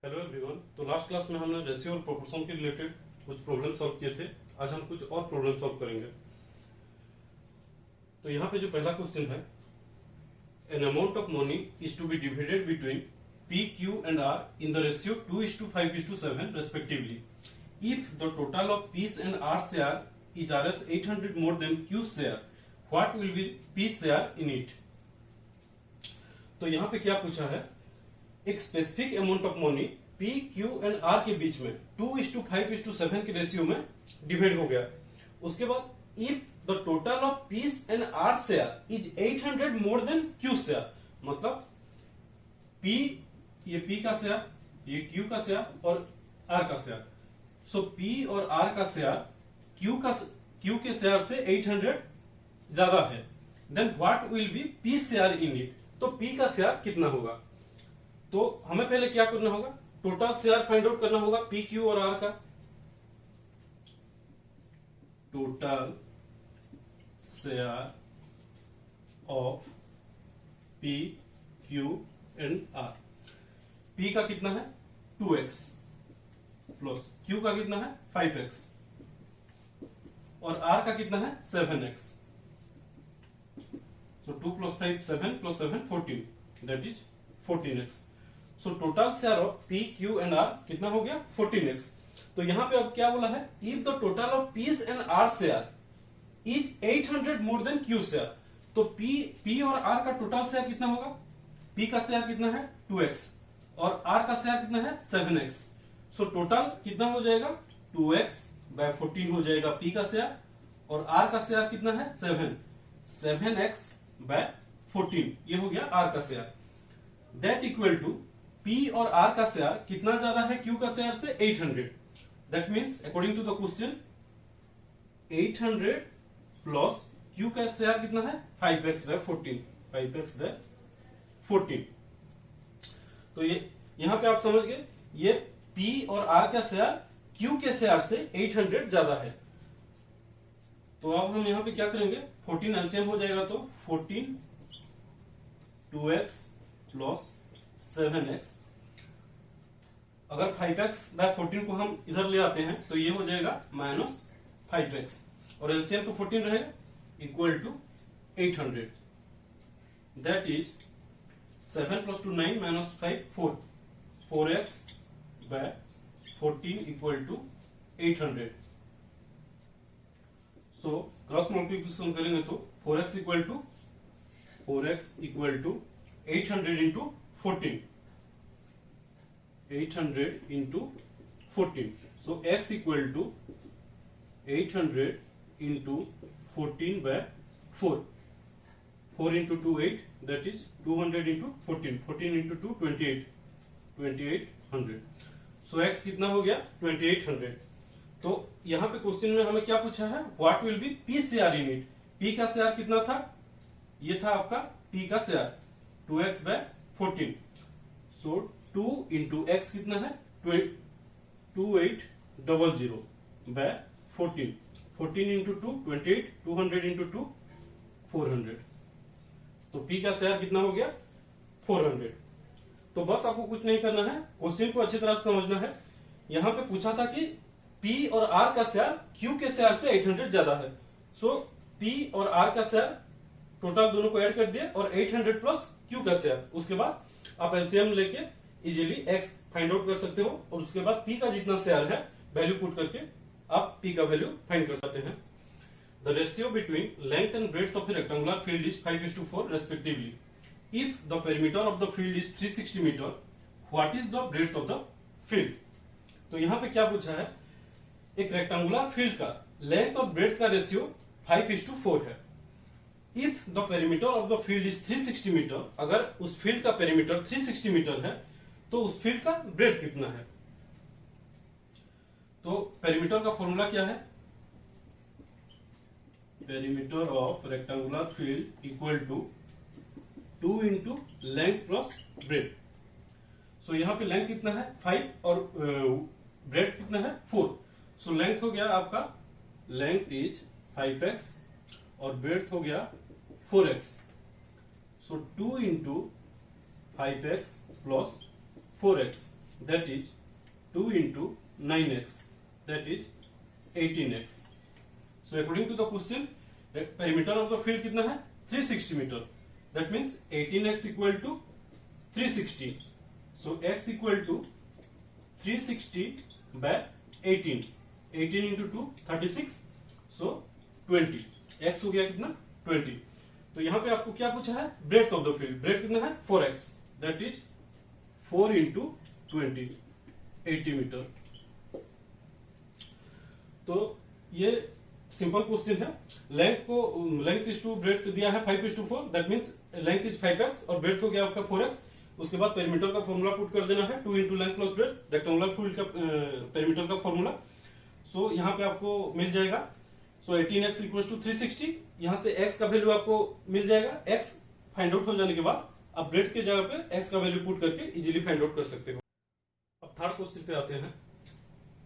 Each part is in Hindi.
Hello everyone. तो लास्ट क्लास में हमने रेशियो और प्रोपोर्शन के रिलेटेड कुछ प्रॉब्लम सॉल्व किए थे। आज हम कुछ और प्रॉब्लम सॉल्व करेंगे। तो यहाँ पे जो पहला क्वेश्चन है, an amount of money is to be divided between P Q and R in the ratio 2:5:7 respectively if the total of P's and R share is RS 800 more than Q share, what will be P share in it. तो यहाँ पे क्या पूछा है, एक specific amount of money P Q and R के बीच में 2:5:7 के रेशियो में डिवाइड हो गया। उसके बाद if the total of P's and R share is 800 more than Q share, मतलब पी, ये पी का शेयर, ये क्यू का शेयर और आर का शेयर। सो पी और आर का शेयर क्यू के शेयर से 800 ज्यादा है, then what will be P share in it. तो पी का शेयर कितना होगा। तो हमें पहले क्या करना होगा, टोटल शेयर फाइंड आउट करना होगा पी क्यू और आर का। Total share of P Q and R. P का कितना है 2x प्लस क्यू का कितना है 5x और आर का कितना है 7x। So 2 + 5 7 + 7 14, that is 14x। So total share of P Q and R कितना हो गया 14x। तो यहां पे अब क्या बोला है, if the total of P's and R share is 800 more than Q share. तो पी और आर का टोटल शेयर कितना होगा, पी का शेयर कितना है 2x और आर का शेयर कितना है 7x। सो टोटल कितना हो जाएगा 2x/14 हो जाएगा पी का शेयर और आर का शेयर कितना है 7x/14, ये हो गया आर का share. That equal to P और आर का शेयर कितना ज्यादा है क्यू का शेयर से 800। That means according to the question 800 plus Q का शेयर कितना है 5x/14, 5x/14। तो ये यहां पे आप समझ गए, ये पी और आर का शेयर क्यू के शेयर से 800 ज्यादा है। तो अब हम यहां पे क्या करेंगे, 14 एलसीएम हो जाएगा तो 14 2x प्लस 7x। अगर 5x/14 को हम इधर ले आते हैं तो ये हो जाएगा -5x और एलसीएम तो 14 रहेगा, equal to 800। That is 7 + 2 9 -5 4, 4x/14 equal to 800। So cross multiplication करेंगे तो 4x equal to 800 into 14, 800 into 14। So x equal to 800 into 14/4, 4 into 2 8, that is 200 into 14, 14 into 2 28, 2800। So x कितना हो गया 2800। तो यहां पे क्वेश्चन में हमें क्या पूछा है, what will be P share in it. P का शेयर कितना था, ये था आपका पी का शेयर 2x/14। सो 2 इंटू x कितना है 2800/14, 14 इंटू 2 28, 200 इंटू 2 400। तो पी का शेयर कितना हो गया 400। तो बस आपको कुछ नहीं करना है, क्वेश्चन को अच्छी तरह से समझना है। यहां पे पूछा था कि पी और आर का शेयर क्यू के शेयर से 800 ज्यादा है। सो पी और आर का शेयर टोटल दोनों को ऐड कर दिए और 800 प्लस क्यू का शेयर। उसके बाद आप एलसीएम लेके इजीली एक्स फाइंड आउट कर सकते हो और उसके बाद पी का जितना शेयर है वैल्यू पुट करके आप पी का वैल्यू फाइंड कर सकते हैं। The ratio between length and breadth of a rectangular field is 5:4 respectively if the perimeter of the field is 360 metre, what is the breadth of the field. तो यहां पे क्या पूछा है, एक रेक्टेंगुलर फील्ड का लेंथ और ब्रेड्थ का रेशियो 5:4 है। If the perimeter of the field is 360 metre, अगर उस फील्ड का पेरीमीटर 360 मीटर है तो उस फील्ड का ब्रेड्थ कितना है। तो पेरीमीटर का फॉर्मूला क्या है, perimeter of rectangular field equal to 2 into length plus breadth. So यहां पे लेंथ कितना है 5 और ब्रेड्थ कितना है 4। सो लेंथ हो गया आपका, लेंथ इज 5x और ब्रेड्थ हो गया 4x। So 2 into 5x plus 4x that is 2 into 9x, that is 18x. So according to the question, the perimeter of the field कितना है 360 meter. That means 18x equal to 360. So x equal to 360 by 18. 18 into 2 36. So 20. x हो गया कितना 20. तो यहाँ पे आपको क्या पूछा है breadth of the field. Breadth कितना है 4x. That is 4 into 20, 80 metre. तो ये सिंपल क्वेश्चन है. लेंथ इज टू ब्रेड्थ दिया है 5:4. That means length is 5x और ब्रेड्थ हो गया आपका 4x. उसके बाद पेरीमीटर का फॉर्मूला पुट कर देना है 2 into length plus breadth, rectangular field का पेरीमीटर का फॉर्मूला. सो यहाँ पे आपको मिल जाएगा. सो 18x इक्वल्स टू 360. यहाँ से x का वैल्यू आपको मिल जाएगा. x फाइंड आउट हो जाने के बाद आप ब्रेड्थ के जगह पे x का वैल्यू पुट करके इजीली फाइंड आउट कर सकते हो. अब थर्ड क्वेश्चन पे आते हैं.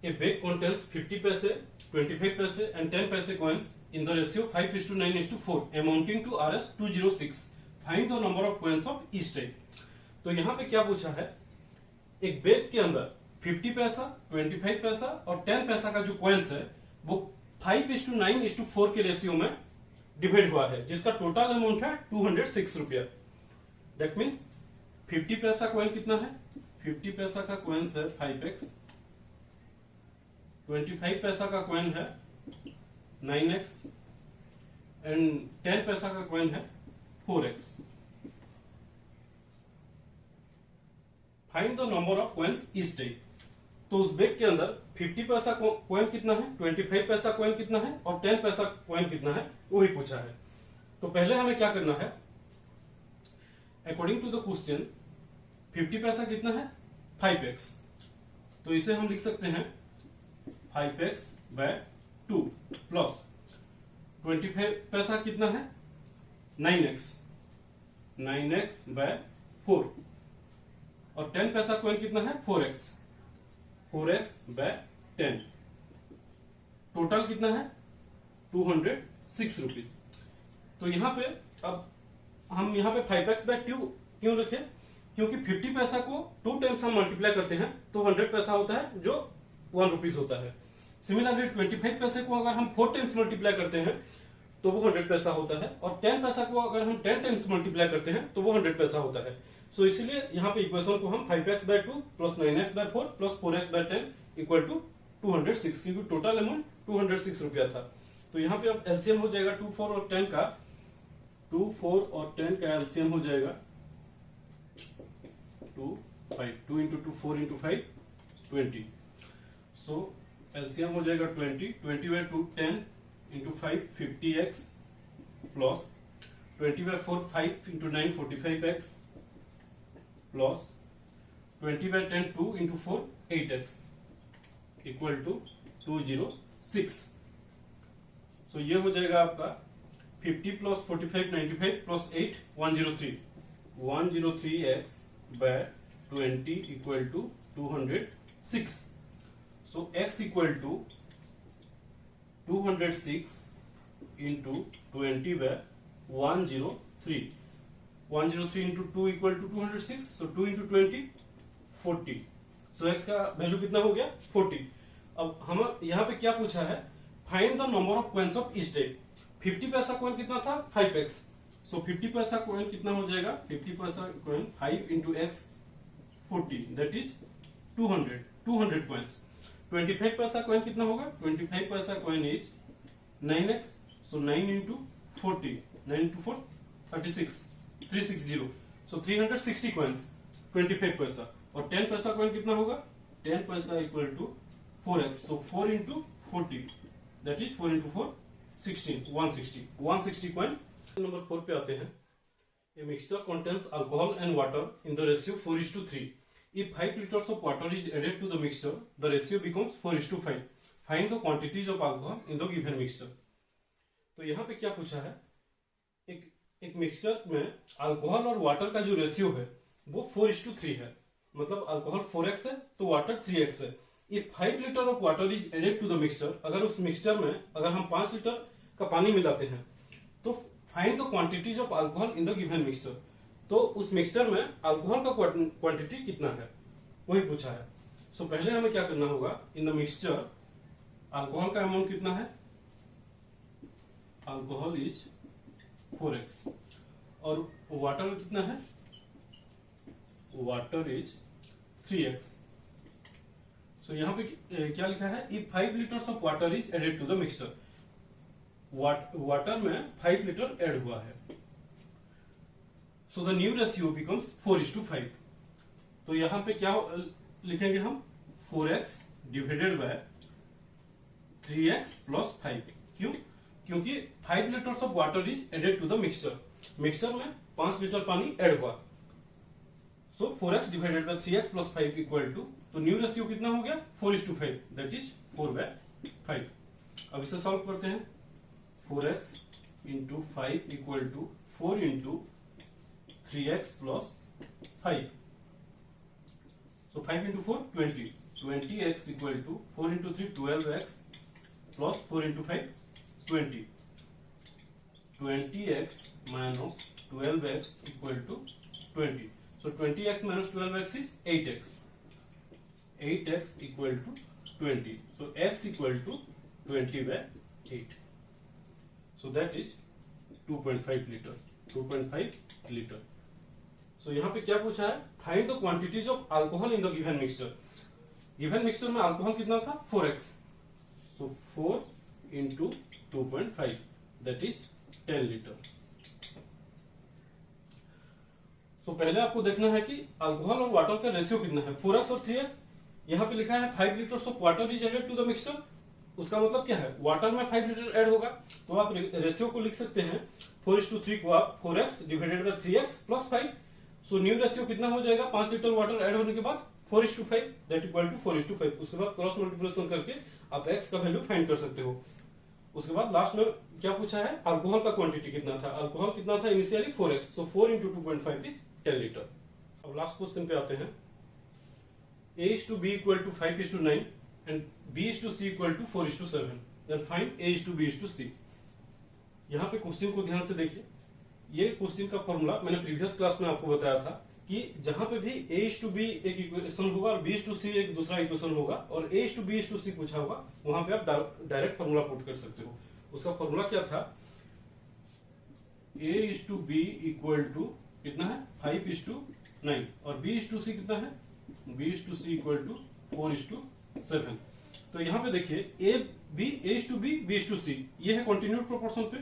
A bag contains 50 paise, 25 paise and 10 paise coins in the ratio 5:9:4 amounting to Rs 206. Find the number of coins of each type. तो यहाँ पे क्या पूछा है, एक बैग के अंदर 50 पैसा, 25 पैसा और 10 पैसा का जो कॉइन्स है वो 5:9:4 के रेशियो में डिवाइड हुआ है, जिसका टोटल अमाउंट है 206 रुपया. दैट मीन्स 50 पैसा कॉइन कितना है, 50 पैसा का कॉइन्स है 5x, 25 पैसा का कॉइन है 9x एंड 10 पैसा का कॉइन है 4x. Find the number of coins each type. तो उस बैग के अंदर 50 पैसा कॉइन कितना है, 25 पैसा कॉइन कितना है और 10 पैसा कॉइन कितना है वही पूछा है. तो पहले हमें क्या करना है, अकॉर्डिंग टू द क्वेश्चन 50 पैसा कितना है 5x. तो इसे हम लिख सकते हैं 5x by 2 प्लस 25 पैसा कितना है 9x, 9x by 4 और 10 पैसा कॉइन कितना है 4x, 4x by 10. टोटल कितना है 206 रुपीज. तो यहाँ पे अब हम यहाँ पे 5x by 2 क्यों रखे, क्योंकि 50 पैसा को 2 टाइम्स हम मल्टीप्लाई करते हैं तो 100 पैसा होता है जो 1 रुपीज होता है. सिमिलरली 25 पैसे को अगर हम 4 टाइम्स मल्टीप्लाई करते हैं तो वो 100 पैसा होता है और 10 पैसा को अगर हम 10 टाइम्स मल्टीप्लाई करते हैं तो वो 100 पैसा होता है. सो इसलिए यहाँ पे इक्वेशन को हम 5x by 2 plus 9x by 4 plus 4x by 10 equal to 206, क्योंकि टोटल अमाउंट 206 रुपया था. तो यहाँ पे अब एलसीएम हो जाएगा 2, 4 और 10 का, 2, 4 और 10 का एलसीएम हो जाएगा 2, 5, 2 into 2 4 into 5 20. सो एलसीएम हो जाएगा 20, 20 by 2 10 into 5 50x plus 20 by 4 5 into 9 45x plus 20 by 10 2 into 4 8x equal to 206. So ये हो जाएगा आपका 50 plus 45 95 plus 8 103, 103x by 20 equal to 206. So x equal to 206 into 20 by 103. 103 into 2 equal to 206. So 2 into 20 40. So x का वैल्यू कितना हो गया 40. अब हम यहाँ पे क्या पूछा है, find the number of coins of each type. 50 पैसा कॉइन कितना था 5x. So 50 पैसा कॉइन कितना हो जाएगा, 50 पैसा coin 5 into x 40, that is 200 coins. 25 पैसा कॉइन कितना होगा, 25 पैसा coin is 9x. So 9 into 40, 9 into 4 36, 360. So 360 coins 25 पैसा. और 10 पैसा कॉइन कितना होगा, 10 पैसा equal to 4x. So 4 into 40, that is 4 into 4 16, 160 coin. Number 4 पे आते हैं. A mixture contains alcohol and water in the ratio 4:3. If 5 liters of water is added to the mixture, the ratio becomes 4:5. Find the quantities of alcohol in the given mixture. तो यहाँ पे क्या पूछा है, एक मिक्सचर में अल्कोहल और वाटर का जो रेशियो है वो 4:3 है. मतलब अल्कोहल 4x है तो वाटर 3x है. If 5 litre of water is added to the mixture, अगर उस मिक्सचर में अगर हम 5 लीटर का पानी मिलाते हैं तो find the quantities of alcohol in the given mixture. तो उस मिक्सचर में अल्कोहल का क्वांटिटी कितना है. वही पूछा है। सो पहले हमें क्या करना होगा, इन द मिक्सचर अल्कोहल का अमाउंट कितना है, अल्कोहल इज 4x और वाटर कितना है, वाटर इज 3x। सो यहाँ पे क्या लिखा है, if 5 litres of water is added to the mixture, water में 5 लीटर ऐड हुआ है। So the new ratio becomes 4:5। तो यहां पे क्या लिखेंगे हम, 4x divided by 3x plus 5। क्यों, क्योंकि 5 litres of water is added to the mixture, mixture में 5 लीटर पानी ऐड हुआ। So 4x divided by 3x plus 5 equal to, तो न्यू रेशियो कितना हो गया, 4:5, दैट इज 4/5। अब इसे सॉल्व करते हैं, 4x into 5 equal to 4 into 3x plus 5। So 5 into 4 20, 20x equal to 4 into 3 12x plus 4 into 5 20, 20x minus 12x equal to 20. So 20x minus 12x is 8x, 8x equal to 20. So x equal to 20/8. So that is 2.5 liter, 2.5 liter. So यहाँ पे क्या पूछा है, find the quantities of alcohol in the given mixture. Given mixture में अल्कोहल कितना था, 4x। So 4 into 2.5 that is 10 litre. So पहले आपको देखना है कि अल्कोहल और वाटर का रेशियो कितना है, 4x और 3x। यहाँ पे लिखा है 5 litres of water is added to the mixture, उसका मतलब क्या है, वाटर में 5 लीटर ऐड होगा। तो आप रेशियो को लिख सकते हैं 4:3 को आप 4x divided by 3x plus 5। So new ratio कितना हो जाएगा, 5 लीटर वाटर ऐड होने के बाद 4:5 दैट इक्वल टू 4:5। उसके बाद क्रॉस मल्टीप्लिकेशन करके आप x का वैल्यू फाइंड कर सकते हो। उसके बाद लास्ट में क्या पूछा है, अल्कोहल का क्वांटिटी कितना था, अल्कोहल कितना था initially 4x, so 4 into 2.5 is 10 litre. अब लास्ट क्वेश्चन पे आते हैं, a:b equal to 5:9 and b:c equal to 4:7, then find a:b:c। यहाँ पे क्वेश्चन को ध्यान से देखिए, ये क्वेश्चन का फॉर्मूला मैंने प्रीवियस क्लास में आपको बताया था कि जहां पे भी a:b एक इक्वेशन होगा और b:c एक दूसरा इक्वेशन होगा और a:b:c पूछा होगा, वहां पे आप डायरेक्ट फॉर्मूला पुट कर सकते हो। उसका फॉर्मूला क्या था, a:b इक्वल टू कितना है, 5:9 और b:c कितना है, b:c इक्वल टू 4:7। तो यहाँ पे देखिए a:b b:c ये है कंटिन्यूड प्रोपोर्शन पे,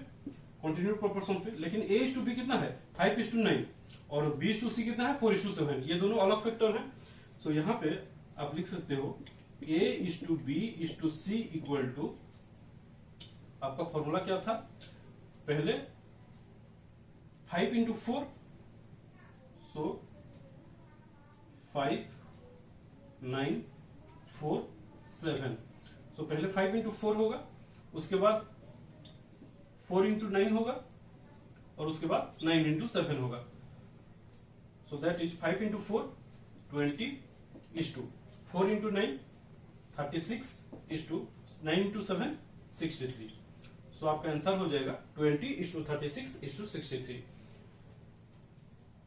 कंटिन्यूड प्रोपोर्शन पे, लेकिन a:b कितना है 5:9 और b:c कितना है 4:7, ये दोनों अलग फैक्टर हैं। सो यहाँ पे आप लिख सकते हो a:b:c इक्वल टू, आपका फॉर्मूला क्या था, पहले 5 इंटू 4, सो 5 9 4 7। सो पहले 5 इंटू 4 होगा, उसके बाद 4 इंटू 9 होगा और उसके बाद 9 इंटू 7 होगा। So that is 5 into 4 20:2, 4 into 9 36:2, 9 into 7 63। सो आपका आंसर हो जाएगा 20:36:63।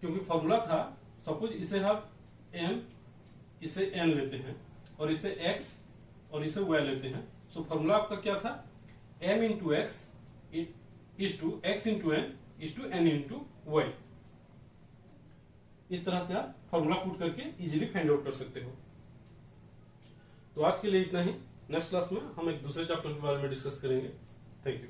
क्योंकि फॉर्मूला था, सपोज इसे आप m इसे n लेते हैं और इसे x और इसे y लेते हैं। सो फॉर्मूला आपका क्या था, m into x is to x into n is to n into y। इस तरह से आप फॉर्मूला पुट करके इजीली फाइंड आउट कर सकते हो। तो आज के लिए इतना ही, नेक्स्ट क्लास में हम एक दूसरे चैप्टर के बारे में डिस्कस करेंगे। Thank you.